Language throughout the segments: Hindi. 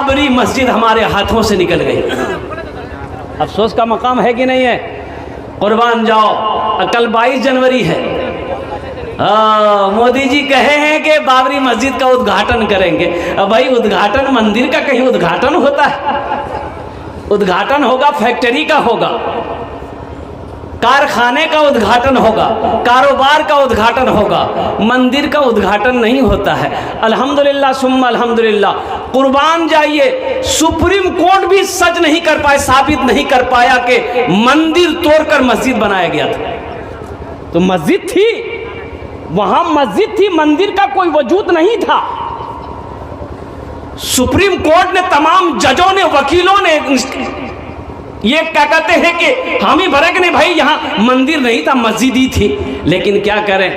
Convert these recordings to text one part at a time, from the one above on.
बाबरी मस्जिद हमारे हाथों से निकल गई। अफसोस का मकाम है कि नहीं है? कुर्बान जाओ, कल 22 जनवरी है। मोदी जी कहे हैं कि बाबरी मस्जिद का उद्घाटन करेंगे। अब भाई उद्घाटन मंदिर का कहीं उद्घाटन होता है? उद्घाटन होगा फैक्ट्री का होगा, कारखाने का उद्घाटन होगा, कारोबार का उद्घाटन होगा, मंदिर का उद्घाटन नहीं होता है। अल्हम्दुलिल्लाह सुम्मा अल्हम्दुलिल्लाह, कुर्बान जाइए, सुप्रीम कोर्ट भी सच नहीं कर पाए, साबित नहीं कर पाया कि मंदिर तोड़कर मस्जिद बनाया गया था। तो मस्जिद थी, वहां मस्जिद थी, मंदिर का कोई वजूद नहीं था। सुप्रीम कोर्ट ने, तमाम जजों ने, वकीलों ने ये क्या कहते हैं कि हामी भरे कि नहीं भाई यहां मंदिर नहीं था, मस्जिद ही थी। लेकिन क्या करें,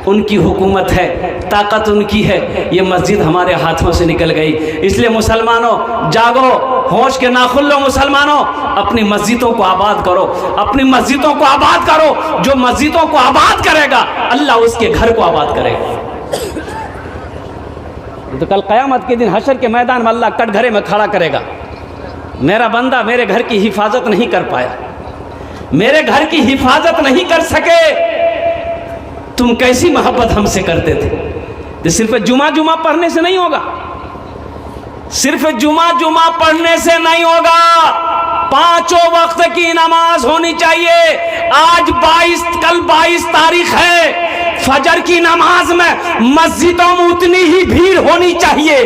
उनकी हुकूमत है, ताकत उनकी है, ये मस्जिद हमारे हाथों से निकल गई। इसलिए मुसलमानों जागो, होश के नाखुन लो मुसलमानों, अपनी मस्जिदों को आबाद करो, अपनी मस्जिदों को आबाद करो। जो मस्जिदों को आबाद करेगा अल्लाह उसके घर को आबाद करेगा। तो कल क़यामत के दिन हशर के मैदान में अल्लाह कटघरे में खड़ा करेगा, मेरा बंदा मेरे घर की हिफाजत नहीं कर पाया, मेरे घर की हिफाजत नहीं कर सके, तुम कैसी मोहब्बत हमसे करते थे। तो सिर्फ जुमा जुमा पढ़ने से नहीं होगा, सिर्फ जुमा जुमा पढ़ने से नहीं होगा, पांचों वक्त की नमाज होनी चाहिए। आज 22, कल 22 तारीख है, फजर की नमाज में मस्जिदों में उतनी ही भीड़ होनी चाहिए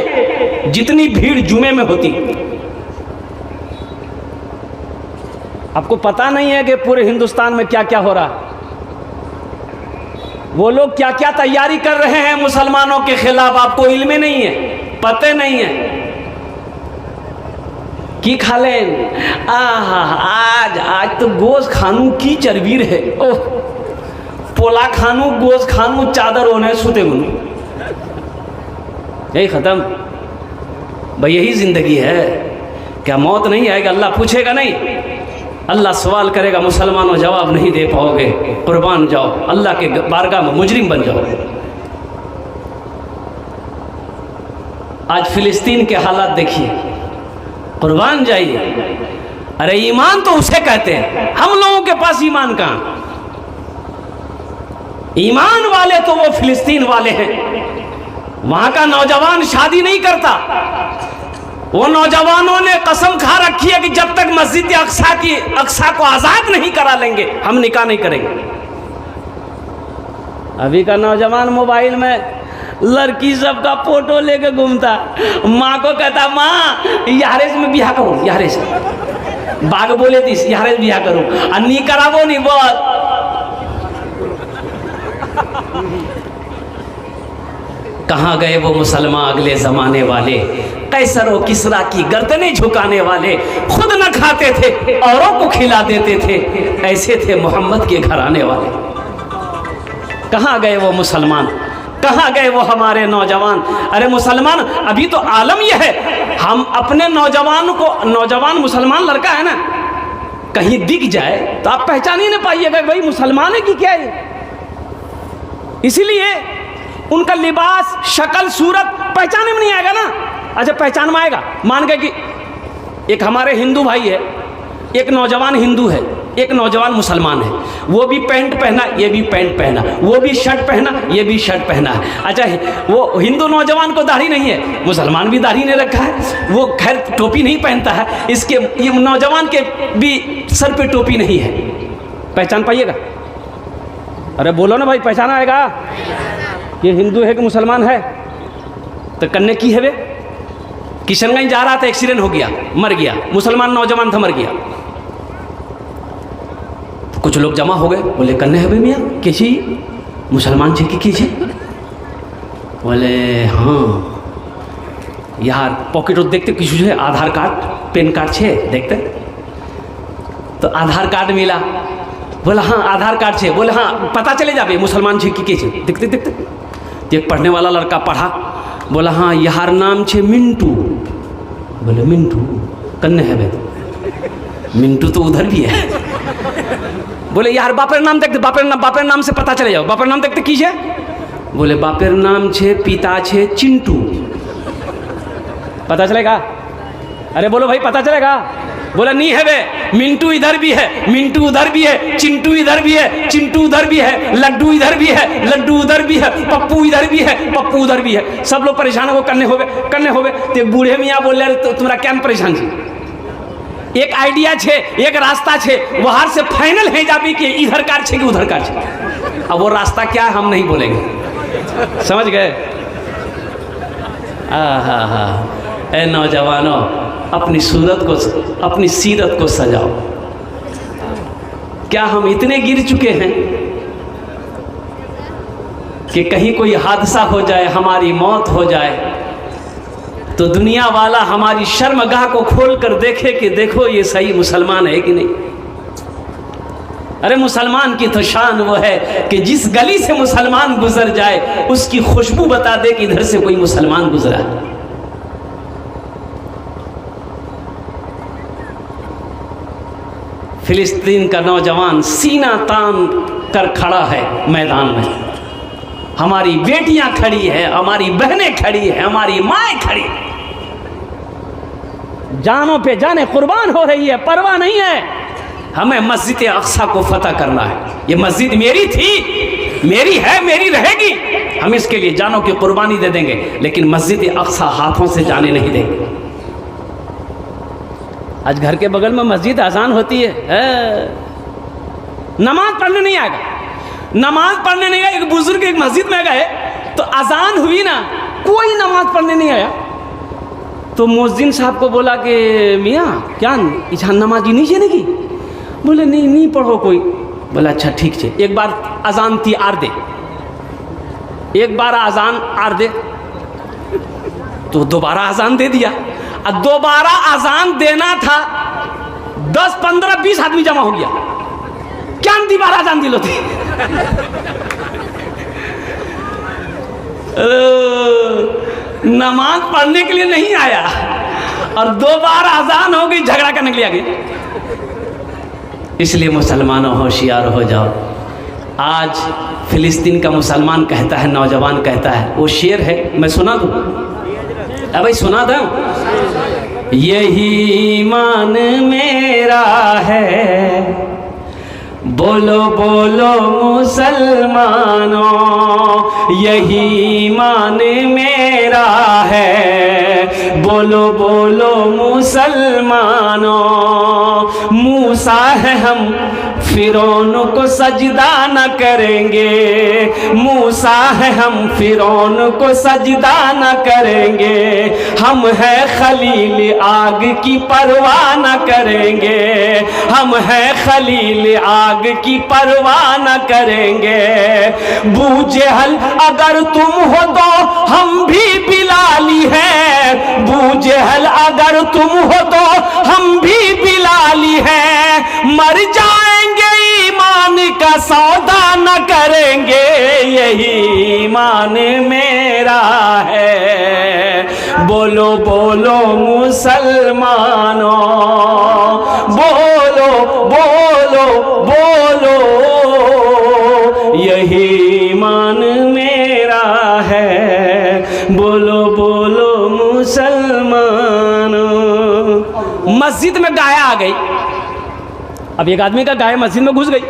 जितनी भीड़ जुमे में होती। आपको पता नहीं है कि पूरे हिंदुस्तान में क्या क्या हो रहा है, वो लोग क्या क्या तैयारी कर रहे हैं मुसलमानों के खिलाफ, आपको इल्म नहीं है, पते नहीं है। की खा लें, आज तो गोश्त खानू की चरबीर है, ओह पोला खानू, गोश्त खानू, चादर होने सुते गुनू, यही खत्म भाई, यही जिंदगी है। क्या मौत नहीं आएगा? अल्लाह पूछेगा नहीं, अल्लाह सवाल करेगा, मुसलमानों जवाब नहीं दे पाओगे, कुर्बान जाओ, अल्लाह के बारगाह में मुजरिम बन जाओ। आज फिलिस्तीन के हालात देखिए, कुर्बान जाइए। अरे ईमान तो उसे कहते हैं, हम लोगों के पास ईमान कहाँ? ईमान वाले तो वो फिलिस्तीन वाले हैं। वहां का नौजवान शादी नहीं करता, वो नौजवानों ने कसम खा रखी है कि जब तक मस्जिद अक्सा को आजाद नहीं करा लेंगे हम निकाह नहीं करेंगे। अभी का नौजवान मोबाइल में लड़की सबका फोटो लेके घूमता, माँ को कहता माँ यारे से मैं बियाह करूँ, यारे से बाग बोले थी यारे से बियाह करूँ, अन्नी करावो नहीं बोल। कहाँ गए वो मुसलमान अगले ज़माने वाले, कैसर व किसरा की गर्दनें झुकाने वाले, खुद न खाते थे औरों को खिला देते थे, ऐसे थे मोहम्मद के घराने वाले। कहाँ गए वो मुसलमान, कहाँ गए वो हमारे नौजवान? अरे मुसलमान, अभी तो आलम यह है, हम अपने नौजवान को, नौजवान मुसलमान लड़का है ना, कहीं दिख जाए तो आप पहचान ही नहीं पाइएगा भाई मुसलमान है कि क्या है। इसीलिए उनका लिबास, शक्ल, सूरत पहचाने में नहीं आएगा ना। अच्छा पहचान में आएगा, मान गए कि एक हमारे हिंदू भाई है, एक नौजवान हिंदू है, एक नौजवान मुसलमान है, वो भी पैंट पहना, ये भी पैंट पहना, वो भी शर्ट पहना, ये भी शर्ट पहना है। अच्छा वो हिंदू नौजवान को दाढ़ी नहीं है, मुसलमान भी दाढ़ी नहीं रखा है, वो खैर टोपी नहीं पहनता है, इसके ये नौजवान के भी सर पे टोपी नहीं है, पहचान पाइएगा? अरे बोलो ना भाई, पहचान आएगा ये हिंदू है कि मुसलमान है? तो कन्ने की है वे, किशनगंज जा रहा था, एक्सीडेंट हो गया, मर गया, मुसलमान नौजवान था, मर गया। तो कुछ लोग जमा हो गए, बोले कन्ने है भाई मियाँ कैसी मुसलमान छे की कीजिए? बोले हाँ यार पॉकेट देखते किसी है, आधार कार्ड पैन कार्ड छे देखते, तो आधार कार्ड मिला, बोला हाँ आधार कार्ड छे, बोले हाँ पता चले जाबे मुसलमान छे की छे, देखते देखते एक पढ़ने वाला लड़का पढ़ा, बोला हाँ यार नाम छे मिंटू, बोले मिंटू कन्ने है बे, मिंटू तो उधर भी है। बोले यार बापेर नाम देखते, बापेर नाम से पता चले जाओ, बापेर नाम देखते की छे? बोले बापेर नाम छे पिता छे चिंटू, पता चलेगा? अरे बोलो भाई, पता चलेगा? बोला नहीं है बे, मिंटू इधर भी है, मिंटू उधर भी है, चिंटू इधर भी है, चिंटू उधर भी है, लड्डू इधर भी है, लड्डू उधर भी है, पप्पू इधर भी है, पप्पू उधर भी है। सब लोग परेशान हो करने होवे। तो बूढ़े मियाँ बोल रहे तो तुम्हारा क्या परेशान छी? एक आइडिया छे, एक रास्ता छे, वहां से फाइनल है जाबी कि इधर कार छे कि उधर कार छे। अब वो रास्ता क्या है हम नहीं बोलेंगे, समझ गए? ए नौजवानों, अपनी सूरत को, अपनी सीरत को सजाओ। क्या हम इतने गिर चुके हैं कि कहीं कोई हादसा हो जाए, हमारी मौत हो जाए, तो दुनिया वाला हमारी शर्मगाह को खोल कर देखे कि देखो ये सही मुसलमान है कि नहीं? अरे मुसलमान की तो शान वो है कि जिस गली से मुसलमान गुजर जाए उसकी खुशबू बता दे कि इधर से कोई मुसलमान गुजरा है। फिलिस्तीन का नौजवान सीना तान कर खड़ा है मैदान में। हमारी बेटियां खड़ी है, हमारी बहनें खड़ी है, हमारी माएँ खड़ी है, जानों पे जाने कुर्बान हो रही है, परवाह नहीं है। हमें मस्जिद अक्सा को फतह करना है। ये मस्जिद मेरी थी, मेरी है, मेरी रहेगी। हम इसके लिए जानों की कुर्बानी दे देंगे, लेकिन मस्जिद अक्सा हाथों से जाने नहीं देंगे। आज घर के बगल में मस्जिद अजान होती है, नमाज पढ़ने नहीं आएगा, नमाज पढ़ने नहीं आया। एक बुजुर्ग एक मस्जिद में गए तो अजान हुई ना, कोई नमाज पढ़ने नहीं आया। तो मुअज्जिन साहब को बोला कि मियाँ क्या इच्छा नमाजी नहीं है की? बोले नहीं पढ़ो कोई। बोला अच्छा ठीक है, एक बार अजान थी आर दे, एक बार अजान आर दे। तो दोबारा अजान दे दिया। और दोबारा अजान देना था, 10 15 20 आदमी जमा हो गया। क्या दोबारा अजान दिलो थी? नमाज पढ़ने के लिए नहीं आया और दोबारा अजान हो गई, झगड़ा करने के लिए आ गई। इसलिए मुसलमानों होशियार हो जाओ। आज फिलिस्तीन का मुसलमान कहता है, नौजवान कहता है, वो शेर है, मैं सुना दूं? अब भाई सुना दूं? यही ईमान मेरा है, बोलो बोलो मुसलमानों, यही ईमान मेरा है, बोलो बोलो मुसलमानों। मूसा है हम, फिरौन को सजदा न करेंगे, मूसा है हम, फिरौन को सजदा न करेंगे। हम है खलील, आग की परवाह न करेंगे, हम है खलील, आग की परवाह न करेंगे। बूजहल अगर तुम हो तो हम भी बिलाली है, बूजहल अगर तुम हो तो हम भी बिलाली है। मर जाएंगे ईमान का सौदा न करेंगे, यही ईमान मेरा है। बोलो बोलो मुसलमानों, बोलो बोलो बोलो, यही ईमान मेरा है। बोलो बोलो मुसलमानों। मस्जिद में गाय आ गई। अब एक आदमी का गाय मस्जिद में घुस गई,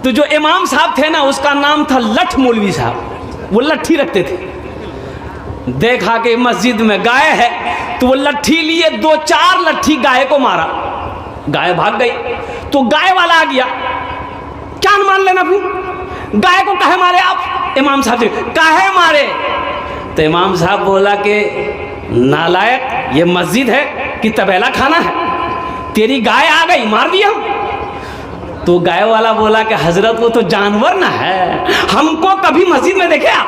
तो जो इमाम साहब थे ना, उसका नाम था लठ मौलवी साहब। वो लट्ठी रखते थे। देखा कि मस्जिद में गाय है तो वो लट्ठी लिए, 2-4 लट्ठी गाय को मारा। गाय भाग गई। तो गाय वाला आ गया, क्या मान लेना फिर, गाय को काहे मारे आप? इमाम साहब से काहे मारे? तो इमाम साहब बोला कि नालायक, ये मस्जिद है कि तबेला खाना है? तेरी गाय आ गई, मार दिया। तो गाय वाला बोला कि हजरत वो तो जानवर ना है, हमको कभी मस्जिद में देखे आप?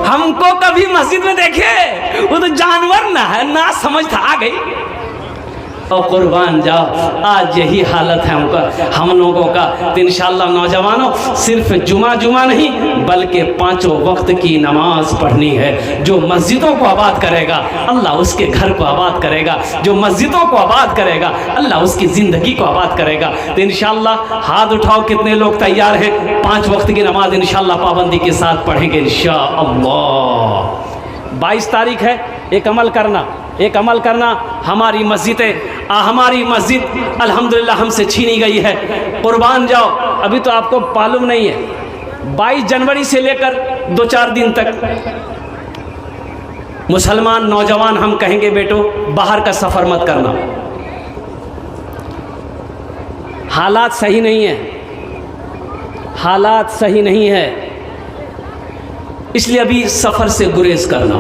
हमको कभी मस्जिद में देखे? वो तो जानवर ना है, ना समझ था, आ गई। और कुर्बान जाओ, आज यही हालत है हम लोगों का। तो इंशाअल्लाह नौजवानों, सिर्फ जुमा नहीं बल्कि 5 वक्त की नमाज पढ़नी है। जो मस्जिदों को आबाद करेगा अल्लाह उसके घर को आबाद करेगा, जो मस्जिदों को आबाद करेगा अल्लाह उसकी ज़िंदगी को आबाद करेगा। तो इंशाअल्लाह हाथ उठाओ, कितने लोग तैयार हैं? 5 वक्त की नमाज इंशाअल्लाह पाबंदी के साथ पढ़ेंगे इंशाअल्लाह। 22 तारीख है, एक अमल करना। हमारी मस्जिद अल्हम्दुलिल्लाह हमसे छीनी गई है, कुर्बान जाओ। अभी तो आपको मालूम नहीं है, 22 जनवरी से लेकर 2-4 दिन तक मुसलमान नौजवान हम कहेंगे बेटो बाहर का सफ़र मत करना, हालात सही नहीं है, इसलिए अभी सफ़र से गुरेज करना,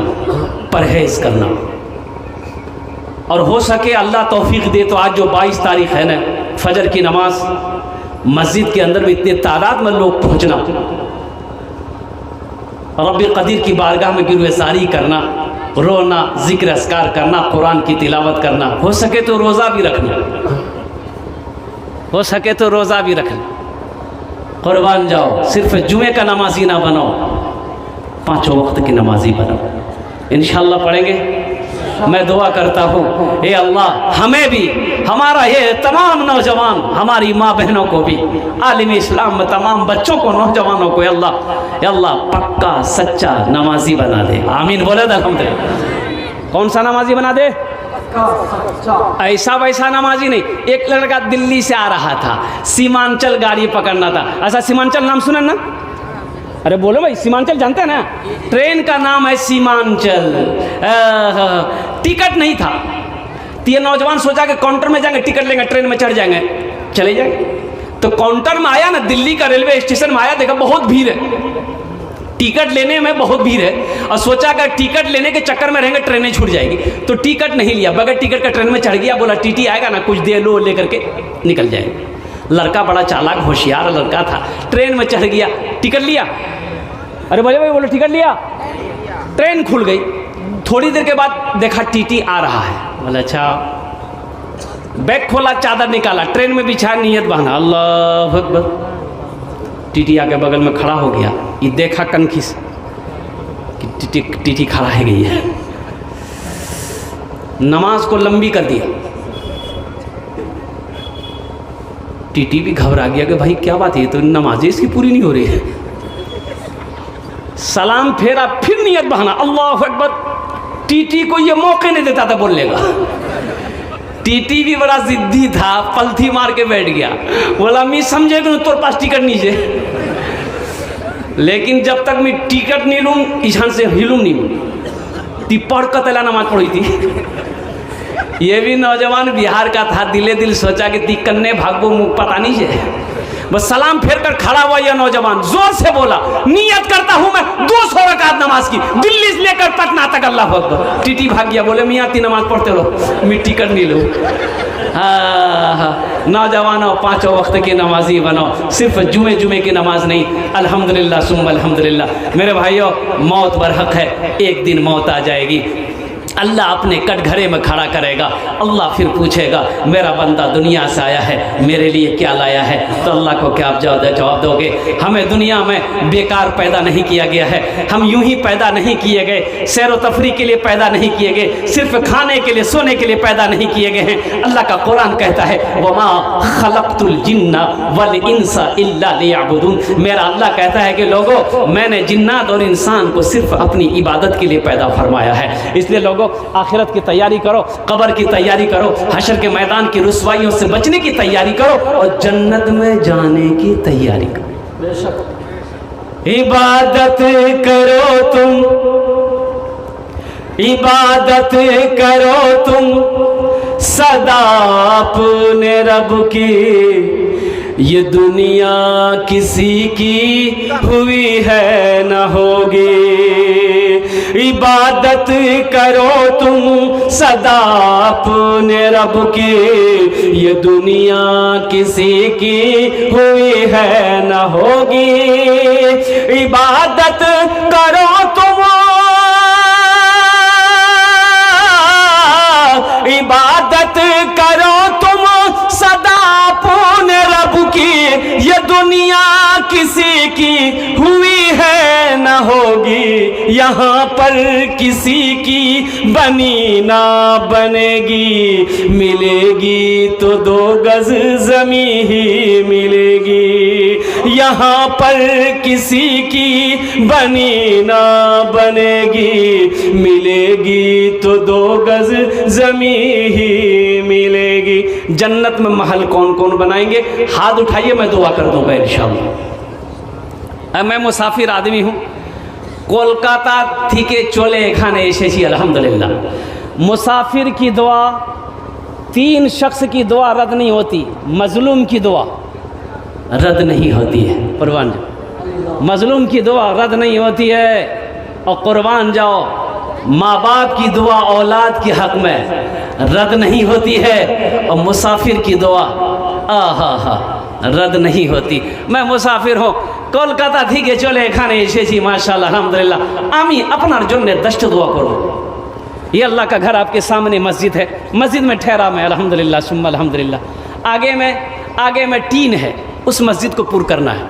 परहेज करना। और हो सके अल्लाह तौफीक दे तो आज जो 22 तारीख है ना, फजर की नमाज मस्जिद के अंदर में इतने तादाद में लोग पहुंचना, रब्बी कदीर की बारगाह में गिरवेसारी करना, रोना, जिक्र अस्कार करना, कुरान की तिलावत करना, हो सके तो रोज़ा भी रखना, कुर्बान जाओ। सिर्फ जुमे का नमाजी ना बनो, 5 वक्त की नमाजी बनो। इंशाअल्लाह पढ़ेंगे। मैं दुआ करता हूँ, ए अल्लाह हमें भी, हमारा ये तमाम नौजवान, हमारी माँ बहनों को भी, आलिम इस्लाम में तमाम बच्चों को, नौजवानों को अल्लाह पक्का सच्चा नमाजी बना दे। आमीन बोले अल्हम्दुलिल्लाह। कौन सा नमाजी बना दे? ऐसा वैसा नमाजी नहीं। एक लड़का दिल्ली से आ रहा था, सीमांचल गाड़ी पकड़ना था। ऐसा सीमांचल नाम सुना ना? अरे बोलो भाई, सीमांचल जानते हैं ना? ट्रेन का नाम है सीमांचल। टिकट नहीं था, तो ये नौजवान सोचा कि काउंटर में जाएंगे, टिकट लेंगे, ट्रेन में चढ़ जाएंगे, चले जाएंगे। तो काउंटर में आया ना, दिल्ली का रेलवे स्टेशन में आया, देखा बहुत भीड़ है, टिकट लेने में बहुत भीड़ है, और सोचा कि टिकट लेने के चक्कर में रहेंगे ट्रेनें छूट जाएगी, तो टिकट नहीं लिया, बगैर टिकट का ट्रेन में चढ़ गया। बोला टीटी आएगा ना, कुछ दे लो, लेकर के निकल जाएंगे। लड़का बड़ा चालाक होशियार लड़का था, ट्रेन में चढ़ गया, टिकट लिया। अरे बोले भाई, बोलो टिकट लिया। ट्रेन खुल गई। थोड़ी देर के बाद देखा टीटी आ रहा है। बोला अच्छा, बैग खोला, चादर निकाला, ट्रेन में बिछा, नियत बहाना, अल्लाह अकबर। टीटी आके बगल में खड़ा हो गया। ये देखा कनखी से कि टीटी खड़ा है गई है, नमाज को लंबी कर दिया। टीटी भी घबरा गया कि भाई क्या बात है, तो नमाज इसकी पूरी नहीं हो रही है। सलाम फेरा, फिर नियत बहाना, अल्लाह अकबर। टीटी को ये मौके नहीं देता था बोलने का। टीटी भी बड़ा जिद्दी था, पलथी मार के बैठ गया। बोला मैं समझे कि तोर पास टिकट नहीं है, लेकिन जब तक मैं टिकट नहीं लूँ इशान से हिलूँ नहीं। ती पढ़ कर तला नमाज पढ़ी थी। ये भी नौजवान बिहार का था, दिले दिल सोचा कि ती कन्ने भागो, मुँह पता नहीं है। बस सलाम फेर कर खड़ा हुआ यह नौजवान जोर से बोला, नियत करता हूं मैं 200 रकात नमाज की, दिल्ली से लेकर पटना तक। अल्लाह अकबर। टीटी भाग गया, बोले मियाँ ती नमाज पढ़ते रहो, मैं टिकट नहीं लूँ। नौजवानों, 5 वक्त की नमाजी बनो, सिर्फ जुमे की नमाज नहीं। अल्हम्दुलिल्लाह सुम्मा अल्हम्दुलिल्लाह। मेरे भाइयों, मौत बरहक है, एक दिन मौत आ जाएगी। अल्लाह अपने कटघरे में खड़ा करेगा। अल्लाह फिर पूछेगा, मेरा बंदा दुनिया से आया है, मेरे लिए क्या लाया है? तो अल्लाह को क्या आप जवाब दोगे? हमें दुनिया में बेकार पैदा नहीं किया गया है, हम यूं ही पैदा नहीं किए गए, सैर व तफरी के लिए पैदा नहीं किए गए, सिर्फ खाने के लिए, सोने के लिए पैदा नहीं किए गए हैं। अल्लाह का कुरान कहता है, वमा खलक़तुल जिन्ना वल इंसा इल्ला लियअबुदून। मेरा अल्लाह कहता है कि लोगों, मैंने जिन्नात और इंसान को सिर्फ अपनी इबादत के लिए पैदा फरमाया है। इसलिए लोगों, आखिरत की तैयारी करो, कब्र की तैयारी करो, हशर के मैदान की रुसवाइयों से बचने की तैयारी करो, और जन्नत में जाने की तैयारी करो। इबादत करो तुम, इबादत करो तुम सदा अपने रब की, ये दुनिया किसी की हुई है न होगी। इबादत करो तुम सदा अपने रब की, ये दुनिया किसी की हुई है न होगी। इबादत करो तुम, इबादत करो तुम सदा अपने रब की, ये दुनिया किसी की हुई है न होगी। यहाँ पर किसी की बनी ना बनेगी, मिलेगी तो 2 गज ज़मीं ही मिलेगी। यहाँ पर किसी की बनी ना बनेगी, मिलेगी तो 2 गज ज़मीं ही मिलेगी। जन्नत में महल कौन कौन बनाएंगे? हाथ उठाइए, मैं दुआ कर दूंगा इंशाअल्लाह। मैं मुसाफिर आदमी हूँ, कोलकाता থেকে চলে এখানে এসেছি अल्हम्दुलिल्लाह। मुसाफिर की दुआ 3 शख्स की दुआ रद्द नहीं होती, मजलूम की दुआ रद्द नहीं होती है। कुर्बान जाओ, मजलूम की दुआ रद्द नहीं होती है। और कुर्बान जाओ, माँ बाप की दुआ औलाद के हक़ में रद्द नहीं होती है। और मुसाफिर की दुआ आहा रद्द नहीं होती। मैं मुसाफिर हूँ, কলকাতা থেকে চলে এখানে এসেছি माशाअल्लाह अल्हम्दुलिल्लाह। আমি আপনার জন্য 10টা दुआ करूँ। ये अल्लाह का घर आपके सामने मस्जिद है, मस्जिद में ठहरा मैं अल्हम्दुलिल्लाह सुम्मा अल्हम्दुलिल्लाह। आगे में टीन है, उस मस्जिद को पूर करना है।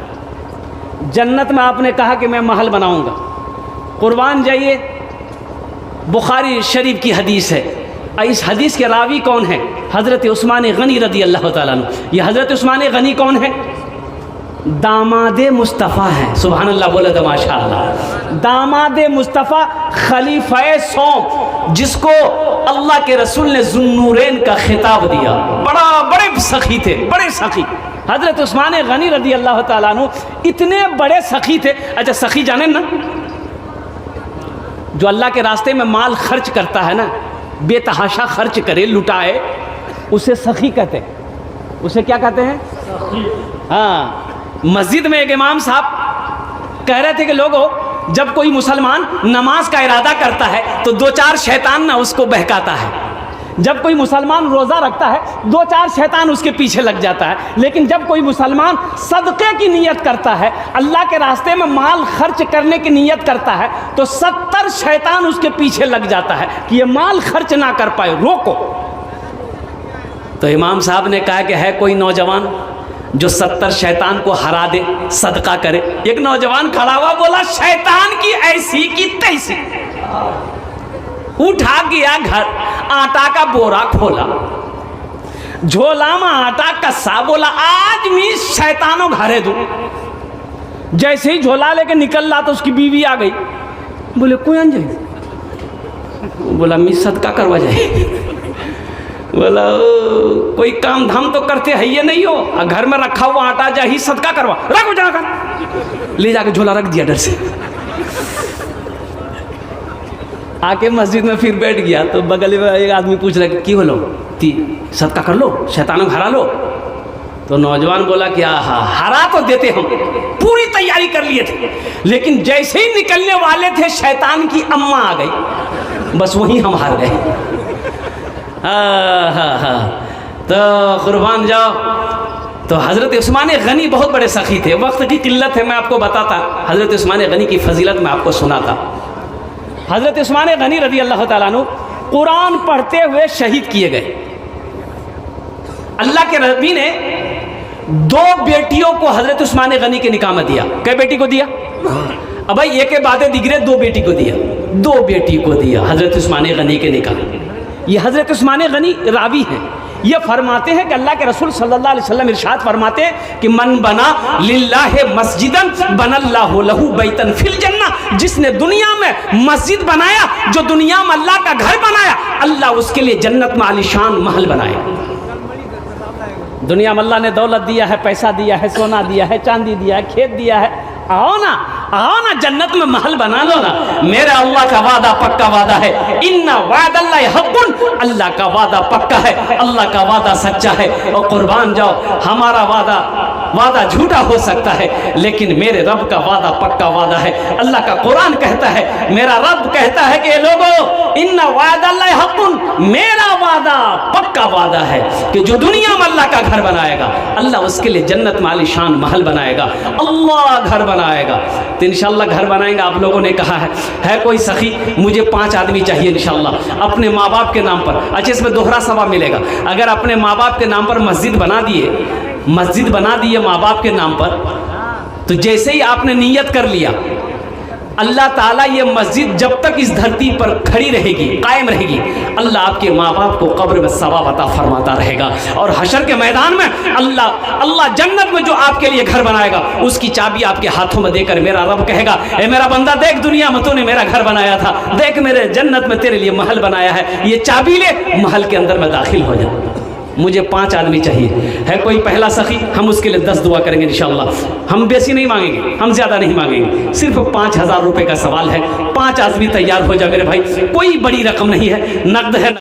जन्नत में आपने कहा कि मैं महल बनाऊंगा। कुर्बान जाइए, बुखारी शरीफ की हदीस है। इस हदीस के रावी कौन है? हज़रत उस्मान गनी रदी अल्लाह ताला अन्हु। ये हज़रत उस्मान गनी कौन है? दामादे मुस्तफ़ा है। सुभान अल्लाह बोले तो माशाअल्लाह। दामादे मुस्तफ़ा खलीफाए सौम, जिसको अल्लाह के रसूल ने ज़ुन्नूरैन का खिताब दिया। बड़े सखी थे, बड़े सखी। हज़रत उस्मान गनी रदी अल्लाह ताला अन्हु इतने बड़े सखी थे। अच्छा, सखी जाने ना, जो अल्लाह के रास्ते में माल खर्च करता है ना, बेतहाशा खर्च करे, लुटाए, उसे सखी कहते हैं। उसे क्या कहते हैं? हाँ। मस्जिद में एक इमाम साहब कह रहे थे कि लोगों, जब कोई मुसलमान नमाज का इरादा करता है तो 2-4 शैतान ना उसको बहकाता है। जब कोई मुसलमान रोज़ा रखता है 2-4 शैतान उसके पीछे लग जाता है। लेकिन जब कोई मुसलमान सदक़े की नीयत करता है, अल्लाह के रास्ते में माल खर्च करने की नीयत करता है, तो 70 शैतान उसके पीछे लग जाता है कि ये माल खर्च ना कर पाए, रोको। तो इमाम साहब ने कहा कि है कोई नौजवान जो 70 शैतान को हरा दे, सदका करे। एक नौजवान खड़ा हुआ, बोला शैतान की ऐसी की तैसी। उठा गया घर, आटा का बोरा खोला, झोला में आटा कस्सा, बोला आज मैं शैतानों घरे दूं। जैसे ही झोला लेके निकल रहा तो उसकी बीवी आ गई। बोले कोई अन जाए? बोला मैं सदका करवा जाए। बोला कोई काम धाम तो करते है ये नहीं हो, घर में रखा हुआ आटा जा ही सदका करवा, रखो जाकर। ले जाके झोला रख दिया डर से। आके मस्जिद में फिर बैठ गया तो बगल में एक आदमी पूछ रहा कि बोलो ती सदका कर लो, शैतानों को हरा लो। तो नौजवान बोला कि हरा तो देते, हम पूरी तैयारी कर लिए थे, लेकिन जैसे ही निकलने वाले थे शैतान की अम्मा आ गई, बस वहीं हम हार गए। तो कुर्बान जाओ। तो हज़रत उस्मान गनी बहुत बड़े सखी थे। वक्त की किल्लत है, मैं आपको बताता हज़रत उस्मान गनी की फजीलत मैं आपको सुनाता। हज़रत उस्मान गनी रदी अल्लाह ताला अन्हु कुरान पढ़ते हुए शहीद किए गए। अल्लाह के नबी ने 2 बेटियों को हज़रत उस्मान गनी के निकाह में दिया। कै बेटी को दिया? अब भाई एक के बाद दिगरे 2 बेटी को दिया, 2 बेटी को दिया हज़रत उस्मान गनी के निकाह। ये हज़रत उस्मान गनी रावी हैं। ये फरमाते हैं कि अल्लाह के रसूल सल्लल्लाहु अलैहि वसल्लम इरशाद फरमाते हैं कि मन बना लिल्लाहि मस्जिदन बनल्लाहु लहू बैतन फिल जन्नह। जिसने दुनिया में मस्जिद बनाया, जो दुनिया में अल्लाह का घर बनाया, अल्लाह उसके लिए जन्नत में आलीशान महल बनाएगा। दुनिया में अल्लाह ने दौलत दिया है, पैसा दिया है, सोना दिया है, चांदी दिया है, खेत दिया है। आओ ना जन्नत में महल बना लो ना। मेरा अल्लाह का वादा पक्का वादा है। इन्ना वादल्लाहि हक़्क़ुन, अल्लाह का वादा पक्का है, अल्लाह का वादा सच्चा है। और कुर्बान जाओ, हमारा वादा झूठा हो सकता है, लेकिन मेरे रब का वादा पक्का वादा है। अल्लाह का कुरान कहता है, मेरा रब कहता है कि लोगों इन्ना वादल्लाहि हक़्क़ुन, मेरा वादा पक्का वादा है कि जो दुनिया में अल्लाह का घर बनाएगा, अल्लाह उसके लिए जन्नत में आलीशान महल बनाएगा, अल्लाह घर बनाएगा। तो इंशाअल्लाह घर बनाएंगे। आप लोगों ने कहा है कोई सखी, मुझे 5 आदमी चाहिए इंशाअल्लाह अपने माँ बाप के नाम पर। अच्छा, इसमें दोहरा सवाब मिलेगा। अगर अपने माँ बाप के नाम पर मस्जिद बना दिए माँ बाप के नाम पर, तो जैसे ही आपने नियत कर लिया अल्लाह ताला ये मस्जिद जब तक इस धरती पर खड़ी रहेगी, कायम रहेगी, अल्लाह आपके माँ बाप को कब्र में सवाब अता फरमाता रहेगा। और हशर के मैदान में अल्लाह जन्नत में जो आपके लिए घर बनाएगा उसकी चाबी आपके हाथों में देकर मेरा रब कहेगा, ए मेरा बंदा देख, दुनिया में तूने मेरा घर बनाया था, देख मेरे जन्नत में तेरे लिए महल बनाया है, ये चाबी ले, महल के अंदर में दाखिल हो जा। मुझे 5 आदमी चाहिए, है कोई पहला सखी? हम उसके लिए 10 दुआ करेंगे इंशाअल्लाह। हम बेसी नहीं मांगेंगे, हम ज़्यादा नहीं मांगेंगे, सिर्फ 5000 रुपये का सवाल है। 5 आदमी तैयार हो जा मेरे भाई, कोई बड़ी रकम नहीं है, नकद है।